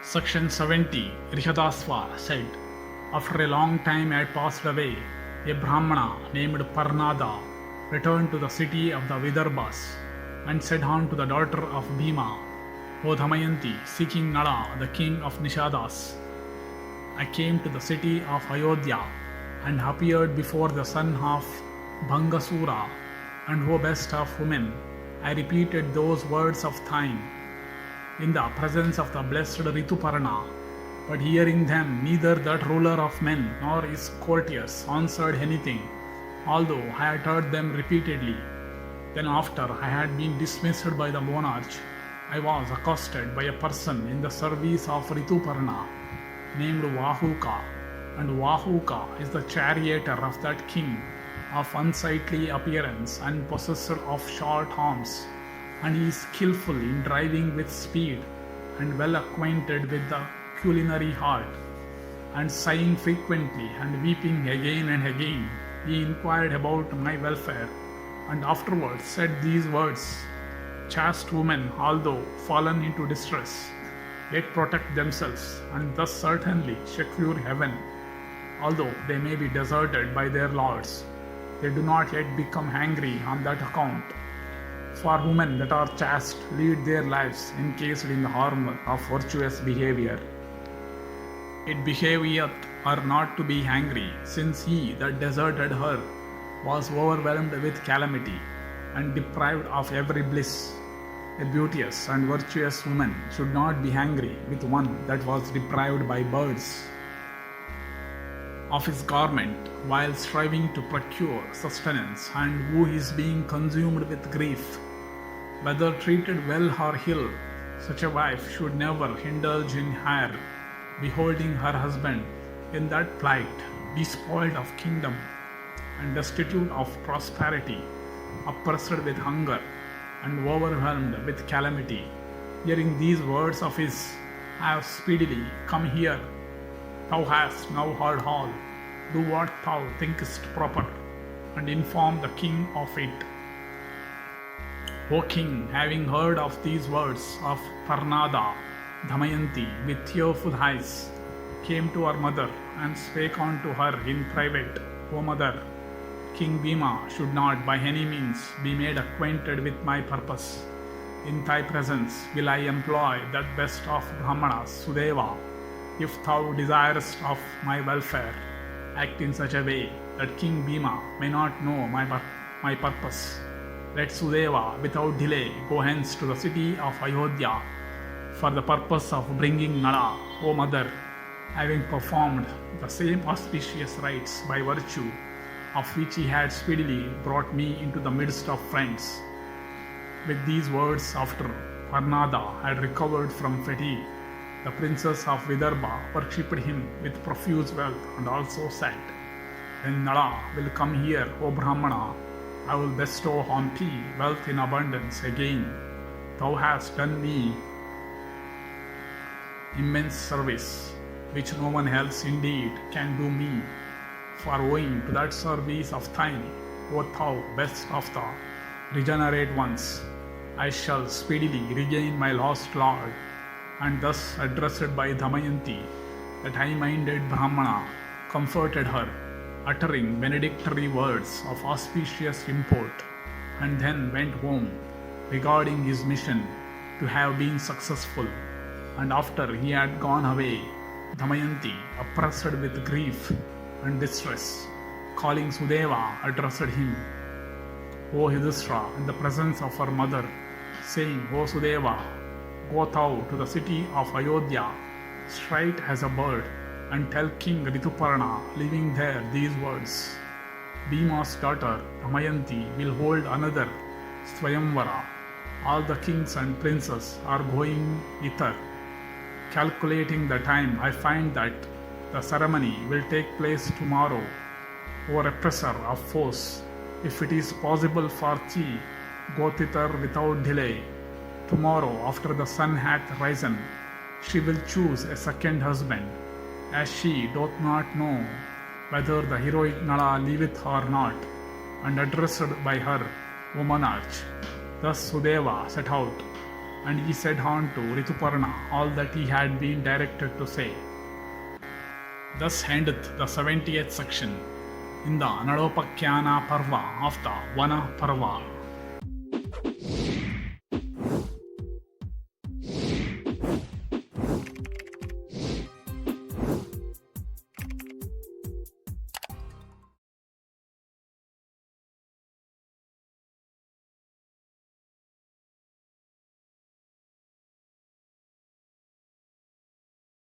Section 70 Rishadasva said, after a long time had passed away, a Brahmana named Parnada returned to the city of the Vidarbhas and said unto the daughter of Bhima, O Damayanti, seeking Nala, the king of Nishadas, I came to the city of Ayodhya and appeared before the son of Bhangasura, and O best of women, I repeated those words of thine in the presence of the blessed Rituparna. But hearing them, neither that ruler of men nor his courtiers answered anything, although I had heard them repeatedly. Then after I had been dismissed by the monarch, I was accosted by a person in the service of Rituparna, named Vahuka, and Vahuka is the charioteer of that king, of unsightly appearance and possessed of short arms, and he is skillful in driving with speed, and well acquainted with the culinary art. And sighing frequently and weeping again and again, he inquired about my welfare, and afterwards said these words: Chaste women, although fallen into distress, yet protect themselves, and thus certainly secure heaven. Although they may be deserted by their lords, they do not yet become angry on that account. For women that are chaste lead their lives encased in the armor of virtuous behavior. It behaveth her not to be angry, since he that deserted her was overwhelmed with calamity and deprived of every bliss. A beauteous and virtuous woman should not be angry with one that was deprived by birds of his garment while striving to procure sustenance, and who is being consumed with grief. Whether treated well or ill, such a wife should never indulge in her, beholding her husband in that plight, despoiled of kingdom and destitute of prosperity, oppressed with hunger and overwhelmed with calamity. Hearing these words of his, I have speedily come here. Thou hast now heard all. Do what thou thinkest proper, and inform the king of it. O king, having heard of these words of Parnada, Damayanti, with tearful eyes, came to her mother and spake unto her in private, O mother, King Bhima should not by any means be made acquainted with my purpose. In thy presence will I employ that best of Brahmanas, Sudeva. If thou desirest of my welfare, act in such a way that King Bhima may not know my purpose. Let Sudeva without delay go hence to the city of Ayodhya for the purpose of bringing Nala, O mother, having performed the same auspicious rites by virtue of which he had speedily brought me into the midst of friends. With these words, after Parnada had recovered from fatigue, the princess of Vidarbha worshipped him with profuse wealth, and also said, When Nala will come here, O Brahmana, I will bestow on thee wealth in abundance again. Thou hast done me immense service, which no one else indeed can do me. For owing to that service of thine, O thou best of the regenerate ones, I shall speedily regain my lost lord. And thus addressed by Damayanti, that high-minded Brahmana comforted her, uttering benedictory words of auspicious import, and then went home, regarding his mission to have been successful. And after he had gone away, Damayanti, oppressed with grief and distress, calling Sudeva, addressed him, O Yudhishthira, in the presence of her mother, saying, O Sudeva, go thou to the city of Ayodhya, straight as a bird, and tell King Rituparna, living there, these words: Bhima's daughter, Damayanti, will hold another Swayamvara. All the kings and princes are going thither. Calculating the time, I find that the ceremony will take place tomorrow. O repressor of foes, if it is possible for thee, go thither without delay. Tomorrow, after the sun hath risen, she will choose a second husband, as she doth not know whether the heroic Nala liveth or not, and addressed by her, O monarch. Thus Sudeva set out, and he said on to Rituparna all that he had been directed to say. Thus endeth the 70th section in the Nalopakyana Parva of the Vana Parva.